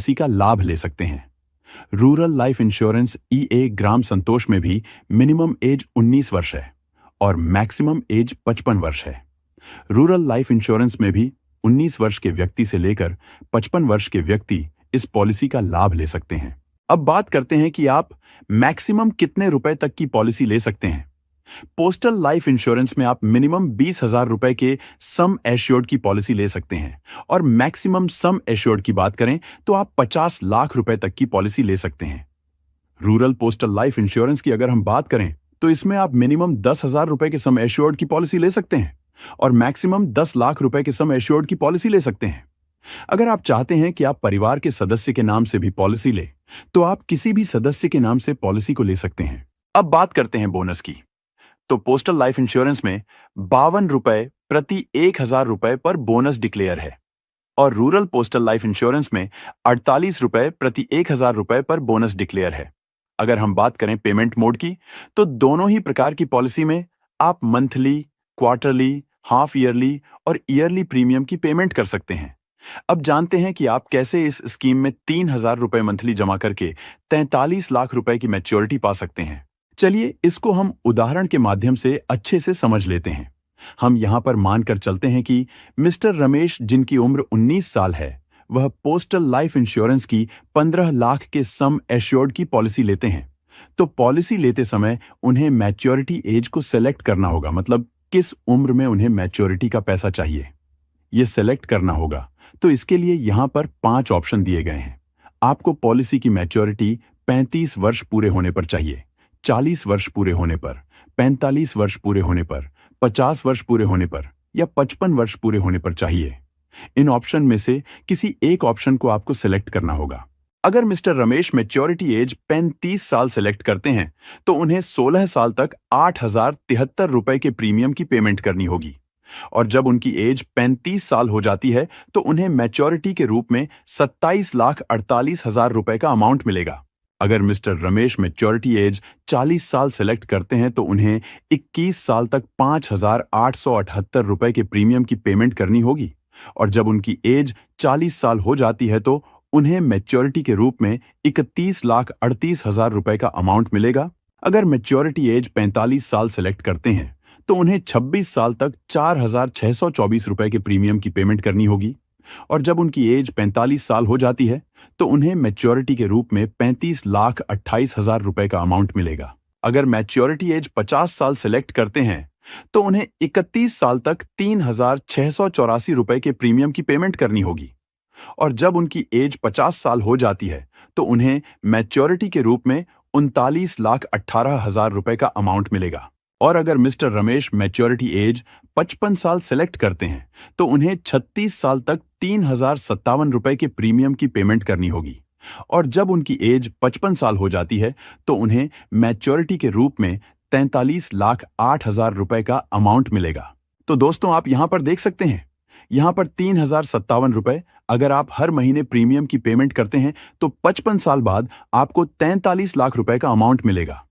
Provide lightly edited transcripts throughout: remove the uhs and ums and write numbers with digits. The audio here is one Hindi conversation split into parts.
पॉलिसी का लाभ ले सकते हैं। रूरल लाइफ इंश्योरेंस ईए ग्राम संतोष में भी मिनिमम एज 19 वर्ष है और मैक्सिमम एज 55 वर्ष है। रूरल लाइफ इंश्योरेंस में भी 19 वर्ष के व्यक्ति से लेकर 55 वर्ष के व्यक्ति इस पॉलिसी का लाभ ले सकते हैं। अब बात करते हैं कि आप मैक्सिमम कितने रुपए तक की पॉलिसी ले सकते हैं। पोस्टल लाइफ इंश्योरेंस में आप मिनिमम 20,000 रुपए के सम एश्योर्ड की पॉलिसी ले सकते हैं और मैक्सिमम सम एश्योर्ड की बात करें तो आप 50 लाख रुपए तक की पॉलिसी ले सकते हैं। रूरल पोस्टल लाइफ इंश्योरेंस की अगर हम बात करें तो इसमें आप मिनिमम 10,000 रुपए के सम एश्योर्ड की पॉलिसी ले सकते हैं और मैक्सिमम 10 लाख रुपए के सम एश्योर्ड की पॉलिसी ले सकते हैं। अगर आप चाहते हैं कि आप परिवार के सदस्य के नाम से भी पॉलिसी ले तो आप किसी भी सदस्य के नाम से पॉलिसी को ले सकते हैं। अब बात करते हैं बोनस की। तो पोस्टल लाइफ इंश्योरेंस में 52 रुपए प्रति 1,000 रुपए पर बोनस डिक्लेयर है और रूरल पोस्टल लाइफ इंश्योरेंस में 48 रुपए प्रति 1,000 रुपए पर बोनस डिक्लेयर है। अगर हम बात करें पेमेंट मोड की तो दोनों ही प्रकार की पॉलिसी में आप मंथली, क्वार्टरली, हाफ ईयरली और ईयरली प्रीमियम की पेमेंट कर सकते हैं। अब जानते हैं कि आप कैसे इस स्कीम में 3,000 रुपए मंथली जमा करके 43 लाख रुपए की मैच्योरिटी पा सकते हैं। चलिए इसको हम उदाहरण के माध्यम से अच्छे से समझ लेते हैं। हम यहां पर मानकर चलते हैं कि मिस्टर रमेश, जिनकी उम्र 19 साल है, वह पोस्टल लाइफ इंश्योरेंस की 15 लाख के सम एश्योर्ड की पॉलिसी लेते हैं। तो पॉलिसी लेते समय उन्हें मैच्योरिटी एज को सेलेक्ट करना होगा, मतलब किस उम्र में उन्हें मैच्योरिटी का पैसा चाहिए ये सेलेक्ट करना होगा। तो इसके लिए यहां पर 5 ऑप्शन दिए गए हैं। आपको पॉलिसी की मैच्योरिटी 35 वर्ष पूरे होने पर चाहिए, 40 वर्ष पूरे होने पर, 45 वर्ष पूरे होने पर, 50 वर्ष पूरे होने पर या 55 वर्ष पूरे होने पर चाहिए। इन ऑप्शन में से किसी एक ऑप्शन को आपको सिलेक्ट करना होगा। अगर मिस्टर रमेश मैच्योरिटी एज 35 साल सिलेक्ट करते हैं तो उन्हें 16 साल तक 8,073 रुपए के प्रीमियम की पेमेंट करनी होगी और जब उनकी एज 35 साल हो जाती है तो उन्हें मैच्योरिटी के रूप में 27,48,000 रुपए का अमाउंट मिलेगा। अगर मिस्टर रमेश मैच्योरिटी एज 40 साल सेलेक्ट करते हैं तो उन्हें 21 साल तक 5,878 रुपए के प्रीमियम की पेमेंट करनी होगी और जब उनकी एज 40 साल हो जाती है तो उन्हें मैच्योरिटी के रूप में 31,38,000 रुपए का अमाउंट मिलेगा। अगर मैच्योरिटी एज 45 साल सेलेक्ट करते हैं तो उन्हें 26 साल तक 4,624 रुपए के प्रीमियम की पेमेंट करनी होगी और जब उनकी एज 45 साल हो जाती है तो उन्हें मैच्योरिटी के रूप में 35,28,000 रुपए का अमाउंट मिलेगा। अगर मैच्योरिटी एज 50 साल सेलेक्ट करते हैं तो उन्हें 31 साल तक 3,684 रुपए के प्रीमियम की पेमेंट करनी होगी और जब उनकी एज 50 साल हो जाती है तो उन्हें मैच्योरिटी के रूप में 39,18,000 रुपए का अमाउंट मिलेगा। और अगर मिस्टर रमेश मैच्योरिटी एज 55 साल सेलेक्ट करते हैं तो उन्हें 36 साल तक 3,057 रुपए के प्रीमियम की पेमेंट करनी होगी और जब उनकी एज 55 साल हो जाती है तो उन्हें मैच्योरिटी के रूप में 43,08,000 रुपए का अमाउंट मिलेगा। तो दोस्तों आप यहां पर देख सकते हैं, यहां पर 3,057 रुपए अगर आप हर महीने प्रीमियम की पेमेंट करते हैं तो 55 साल बाद आपको 43 लाख रुपए का अमाउंट मिलेगा।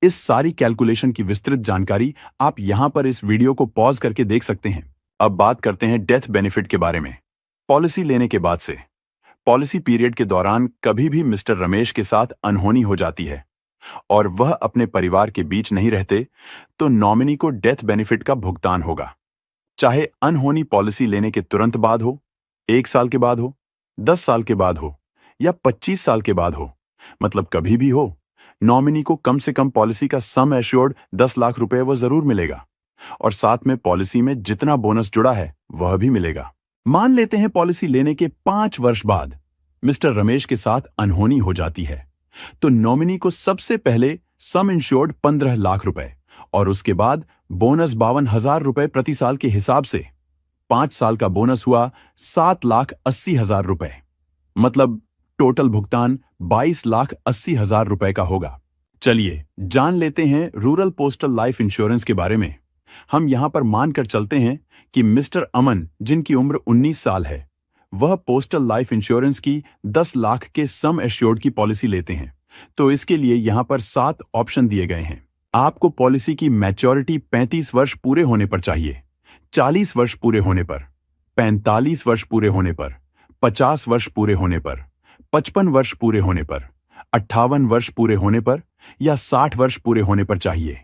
इस सारी कैलकुलेशन की विस्तृत जानकारी आप यहां पर इस वीडियो को पॉज करके देख सकते हैं। अब बात करते हैं डेथ बेनिफिट के बारे में। पॉलिसी लेने के बाद से पॉलिसी पीरियड के दौरान कभी भी मिस्टर रमेश के साथ अनहोनी हो जाती है और वह अपने परिवार के बीच नहीं रहते तो नॉमिनी को डेथ बेनिफिट का भुगतान होगा। चाहे अनहोनी पॉलिसी लेने के तुरंत बाद हो, 1 साल के बाद हो, 10 साल के बाद हो या 25 साल के बाद हो, मतलब कभी भी हो, नॉमिनी को कम से कम पॉलिसी का सम एश्योर्ड 10 लाख रुपए वो जरूर मिलेगा और साथ में पॉलिसी में जितना बोनस जुड़ा है वह भी मिलेगा। मान लेते हैं पॉलिसी लेने के 5 वर्ष बाद मिस्टर रमेश के साथ अनहोनी हो जाती है तो नॉमिनी को सबसे पहले सम इंश्योर्ड 15 लाख रुपए और उसके बाद बोनस 52,000 रुपए प्रति साल के हिसाब से 5 साल का बोनस हुआ 7,80,000 रुपए, मतलब टोटल भुगतान 22,80,000 रुपए का होगा। चलिए जान लेते हैं रूरल पोस्टल लाइफ इंश्योरेंस के बारे में। हम यहां पर मानकर चलते हैं कि मिस्टर अमन, जिनकी उम्र 19 साल है, वह पोस्टल लाइफ इंश्योरेंस की 10 लाख के सम एश्योर्ड की पॉलिसी लेते हैं। तो इसके लिए यहां पर 7 ऑप्शन दिए गए हैं। आपको पॉलिसी की मैच्योरिटी 35 वर्ष पूरे होने पर चाहिए, 40 वर्ष पूरे होने पर, 45 वर्ष पूरे होने पर, 50 वर्ष पूरे होने पर, 55 वर्ष पूरे होने पर, 58 वर्ष पूरे होने पर या 60 वर्ष पूरे होने पर चाहिए?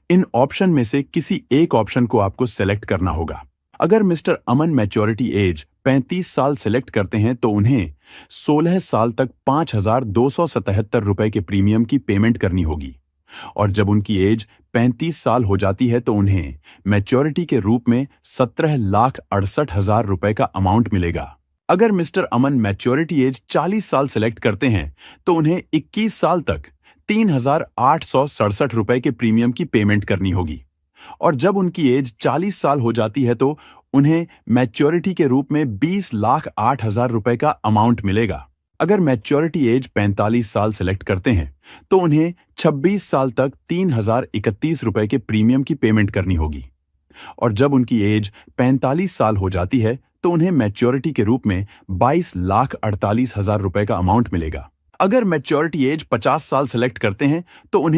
इन ऑप्शन में से किसी एक ऑप्शन को आपको सेलेक्ट करना होगा। अगर मिस्टर अमन मैच्योरिटी एज 35 साल सेलेक्ट करते हैं तो उन्हें 16 साल तक 5,277 रुपए के प्रीमियम की पेमेंट करनी होगी और जब उनकी एज 35 साल हो जाती है तो उन्हें मैच्योरिटी के रूप में 17,68,000 रुपए का अमाउंट मिलेगा। अगर मिस्टर अमन मैच्योरिटी एज 40 साल सेलेक्ट करते हैं तो उन्हें 21 साल तक 3,867 रुपए के प्रीमियम की पेमेंट करनी होगी और जब उनकी एज 40 साल हो जाती है तो उन्हें मैच्योरिटी के रूप में 20,08,000 रुपए का अमाउंट मिलेगा। अगर मैच्योरिटी एज 45 साल सेलेक्ट करते हैं तो उन्हें 26 साल तक 3,031 रुपए के प्रीमियम की पेमेंट करनी होगी और जब उनकी एज 45 साल हो जाती है तो उन्हें मैच्योरिटी के रूप में 22,48,000 रुपए का अमाउंट मिलेगा। अगर मैच्योरिटी एज 50 साल सेलेक्ट करते हैं तो उन्हें